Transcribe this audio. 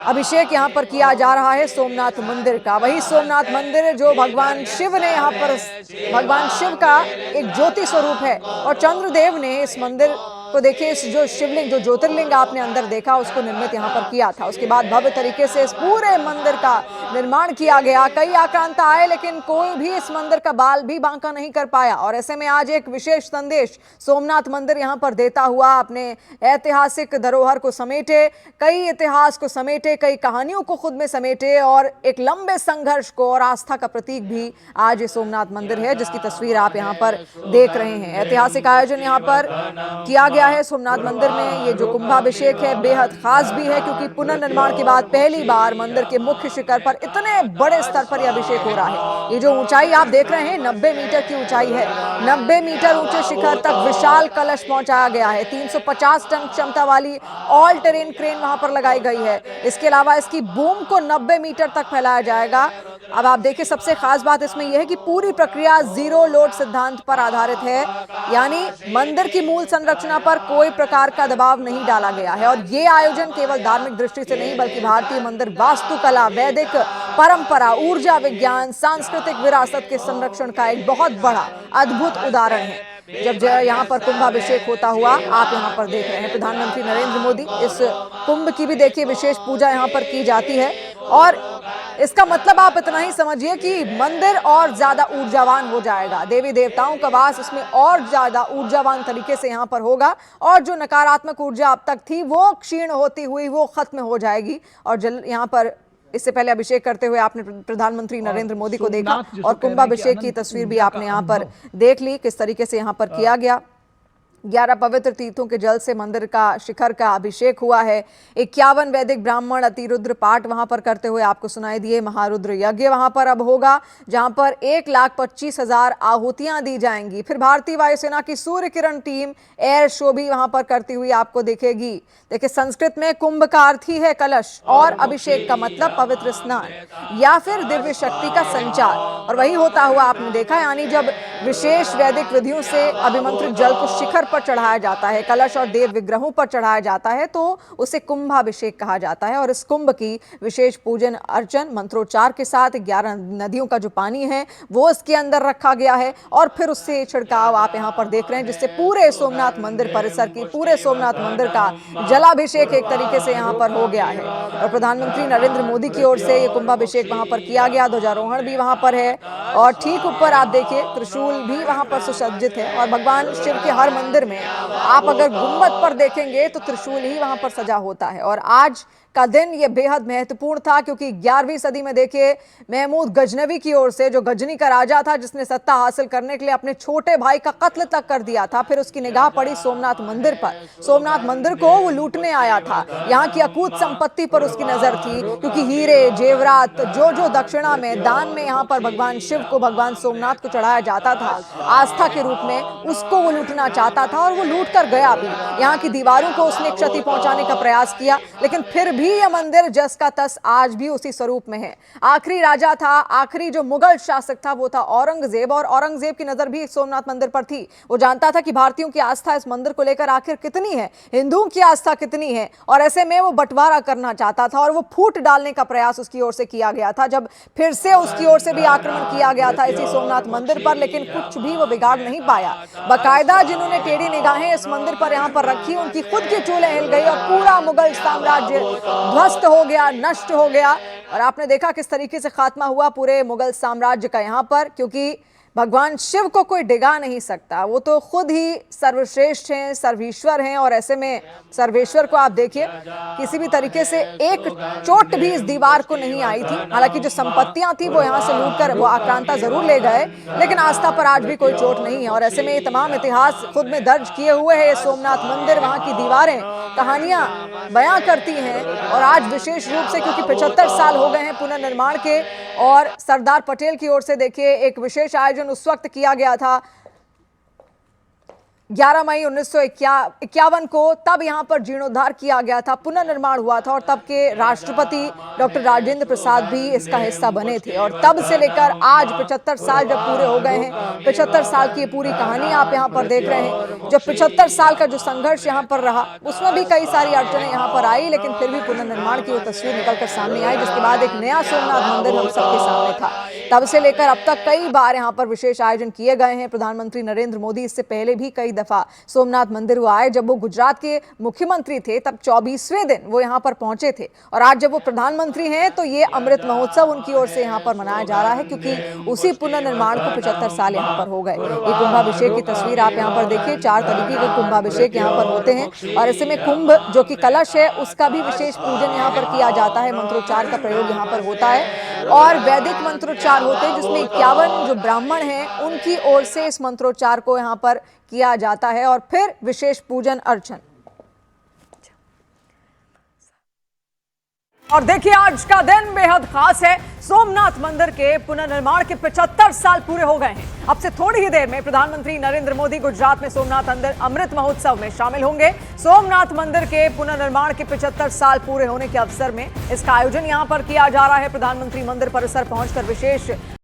अभिषेक यहाँ पर किया जा रहा है सोमनाथ मंदिर का। वही सोमनाथ मंदिर जो भगवान शिव ने यहाँ पर, भगवान शिव का एक ज्योति स्वरूप है और चंद्रदेव ने इस मंदिर को देखिए, इस जो शिवलिंग, जो ज्योतिर्लिंग आपने अंदर देखा, उसको निर्मित यहाँ पर किया था। उसके बाद भव्य तरीके से इस पूरे मंदिर का निर्माण किया गया। कई आक्रांता आए लेकिन कोई भी इस मंदिर का बाल भी बांका नहीं कर पाया। और ऐसे में आज एक विशेष संदेश सोमनाथ मंदिर यहाँ पर देता हुआ अपने ऐतिहासिक धरोहर को समेटे, कई इतिहास को समेटे, कई कहानियों को खुद में समेटे और एक लंबे संघर्ष को और आस्था का प्रतीक भी आज ये सोमनाथ मंदिर है, जिसकी तस्वीर आप यहाँ पर देख रहे हैं। ऐतिहासिक आयोजन यहाँ पर किया गया है सोमनाथ मंदिर में। ये जो कुंभाभिषेक है बेहद खास भी है क्योंकि पुनर्निर्माण के बाद पहली बार मंदिर के मुख्य शिखर पर इतने बड़े स्तर पर यह अभिषेक हो रहा है। ये जो ऊंचाई आप देख रहे हैं 90 मीटर की ऊंचाई है। 90 मीटर ऊंचे शिखर तक विशाल कलश पहुंचाया गया है। 350 टन क्षमता वाली ऑल टेरेन क्रेन वहां पर लगाई गई है। इसके अलावा इसकी बूम को 90 मीटर तक फैलाया जाएगा। अब आप देखिए, सबसे खास बात इसमें यह है कि पूरी प्रक्रिया जीरो लोड सिद्धांत पर आधारित है, यानी मंदिर की मूल संरचना पर कोई प्रकार का दबाव नहीं डाला गया है। और ये आयोजन केवल धार्मिक दृष्टि से नहीं बल्कि भारतीय मंदिर वास्तुकला, वैदिक परंपरा, ऊर्जा विज्ञान, सांस्कृतिक विरासत के संरक्षण का एक बहुत बड़ा अद्भुत उदाहरण है। जब यहाँ पर कुंभाभिषेक होता हुआ आप यहाँ पर देख रहे हैं, प्रधानमंत्री नरेंद्र मोदी, इस कुंभ की भी देखिए विशेष पूजा यहाँ पर की जाती है। और इसका मतलब आप इतना ही समझिए कि मंदिर और ज्यादा ऊर्जावान हो जाएगा। देवी देवताओं का वास इसमें और ज्यादा ऊर्जावान तरीके से यहाँ पर होगा और जो नकारात्मक ऊर्जा अब तक थी वो क्षीण होती हुई वो खत्म हो जाएगी। और जल यहाँ पर इससे पहले अभिषेक करते हुए आपने प्रधानमंत्री नरेंद्र मोदी को देखा और कुंभाभिषेक की तस्वीर भी आपने यहाँ पर देख ली, किस तरीके से यहाँ पर किया गया। 11 पवित्र तीर्थों के जल से मंदिर का शिखर का अभिषेक हुआ है। 51 वैदिक ब्राह्मण अतिरुद्र पाठ वहां पर करते हुए आपको सुनाई दिए। महारुद्र यज्ञ वहां पर अब होगा जहां पर 1,25,000 आहुतियां दी जाएंगी। फिर भारतीय वायुसेना की Surya Kiran team air show भी वहां पर करती हुई आपको दिखेगी। देखिए, संस्कृत में कुंभ का अर्थ ही है कलश और अभिषेक का मतलब पवित्र स्नान या फिर दिव्य शक्ति का संचार। और वही होता हुआ आपने देखा, यानी जब विशेष वैदिक विधियों से अभिमंत्रित जल को शिखर पर चढ़ाया जाता है, कलश और देव विग्रहों पर चढ़ाया जाता है, तो उसे कुंभाभिषेक कहा जाता है। और इस कुंभ की विशेष पूजन अर्चन मंत्रोच्चार के साथ 11 नदियों का जो पानी है वो इसके अंदर रखा गया है और फिर उससे छिड़काव आप यहाँ पर देख रहे हैं, जिससे पूरे सोमनाथ मंदिर परिसर की, पूरे सोमनाथ मंदिर का जलाभिषेक एक तरीके से यहाँ पर हो गया है। और प्रधानमंत्री नरेंद्र मोदी की ओर से ये कुंभाभिषेक वहां पर किया गया। ध्वजारोहण भी वहां पर है और ठीक ऊपर आप देखिए त्रिशूल भी वहां पर सुसज्जित है। और भगवान शिव के हर मंदिर में आप अगर गुंबद पर देखेंगे तो त्रिशूल ही वहां पर सजा होता है। और आज का दिन ये बेहद महत्वपूर्ण था क्योंकि 11वीं सदी में देखिए महमूद गजनवी की ओर से, जो गजनी का राजा था जिसने सत्ता हासिल करने के लिए अपने छोटे भाई का कत्ल तक कर दिया था, फिर उसकी निगाह पड़ी सोमनाथ मंदिर पर। सोमनाथ मंदिर को वो लूटने आया था, यहाँ की अकूत संपत्ति पर उसकी नजर थी क्योंकि हीरे जेवरात जो दक्षिणा में, दान में यहाँ पर भगवान शिव को, भगवान सोमनाथ को चढ़ाया जाता था आस्था के रूप में, उसको वो लूटना चाहता था और वो लूट कर गया भी। यहाँ की दीवारों को उसने क्षति पहुंचाने का प्रयास किया, लेकिन फिर भी यह मंदिर जस का तस आज भी उसी स्वरूप में है। आखिरी राजा था, आखिरी जो मुगल शासक था वो था औरंगजेब, और औरंगजेब की नजर भी सोमनाथ मंदिर पर थी। वो जानता था कि भारतीयों की आस्था इस मंदिर को लेकर आखिर कितनी है, हिंदुओं की आस्था कितनी है, और ऐसे में वो बंटवारा करना चाहता था और वो फूट डालने का प्रयास उसकी ओर से किया गया था। जब फिर से उसकी ओर से भी आक्रमण किया गया था इसी सोमनाथ मंदिर पर, लेकिन कुछ भी वो बिगाड़ नहीं पाया। बाकायदा जिन्होंने टेढ़ी निगाहें इस मंदिर पर यहाँ पर रखी, उनकी खुद की चूल्हें हिल गई और पूरा मुगल साम्राज्य ध्वस्त हो गया, नष्ट हो गया। और आपने देखा किस तरीके से खात्मा हुआ पूरे मुगल साम्राज्य का यहाँ पर, क्योंकि भगवान शिव को कोई डिगा नहीं सकता, वो तो खुद ही सर्वश्रेष्ठ हैं, सर्वेश्वर हैं। और ऐसे में सर्वेश्वर को आप देखिए, किसी भी तरीके से एक चोट भी इस दीवार को नहीं आई थी। हालांकि जो संपत्तियां थी वो यहाँ से लूटकर वो आक्रांता जरूर ले गए, लेकिन आस्था पर आज भी कोई चोट नहीं है। और ऐसे में ये तमाम इतिहास खुद में दर्ज किए हुए है सोमनाथ मंदिर, वहां की दीवारें कहानियां बयां करती हैं। और आज विशेष रूप से क्योंकि 75 साल हो गए हैं पुनर्निर्माण के, और सरदार पटेल की ओर से देखिए एक विशेष आयोजन उस वक्त किया गया था 11 मई 1951 को तब यहां पर जीर्णोद्धार किया गया था, पुनर्निर्माण हुआ था और तब के राष्ट्रपति डॉक्टर राजेंद्र प्रसाद भी इसका हिस्सा बने थे। और तब से लेकर आज 75 साल जब पूरे हो गए हैं, 75 साल की ये पूरी कहानी आप यहां पर देख रहे हैं। जब 75 साल का जो संघर्ष यहां पर रहा उसमें भी कई सारी अड़चनें यहां पर आई, लेकिन फिर भी पुनर्निर्माण की वो तस्वीर निकलकर सामने आई, जिसके बाद एक नया सोमनाथ मंदिर हम सबके सामने था। तब से लेकर अब तक कई बार यहां पर विशेष आयोजन किए गए हैं। प्रधानमंत्री नरेंद्र मोदी इससे पहले भी कई दफा सोमनाथ मंदिर वो आए। जब वो गुजरात के मुख्यमंत्री थे तब 24वें दिन वो यहां पर पहुंचे थे, और आज जब वो प्रधानमंत्री हैं तो ये अमृत महोत्सव उनकी ओर से यहां पर मनाया जा रहा है, क्योंकि उसी पुनर्निर्माण को 75 साल यहां पर हो गए। ये कुंभाभिषेक की तस्वीर आप यहां पर देखिए, 4 तरीके के कुंभाभिषेक यहां पर होते हैं और ऐसे में कुंभ जो कि कलश है उसका भी विशेष पूजन यहां पर किया जाता है। मंत्रोच्चार का प्रयोग यहां पर होता है और वैदिक मंत्रोच्चार होते हैं, जिसमें 51 जो ब्राह्मण हैं उनकी ओर से इस मंत्रोच्चार को यहां पर किया जाता है और फिर विशेष पूजन अर्चन। और देखिए आज का दिन बेहद खास है। सोमनाथ मंदिर के पुनर्निर्माण के 75 साल पूरे हो गए हैं। अब से थोड़ी ही देर में प्रधानमंत्री नरेंद्र मोदी गुजरात में सोमनाथ अमृत महोत्सव में शामिल होंगे। सोमनाथ मंदिर के पुनर्निर्माण के 75 साल पूरे होने के अवसर में इसका आयोजन यहां पर किया जा रहा है। प्रधानमंत्री मंदिर परिसर पहुंचकर विशेष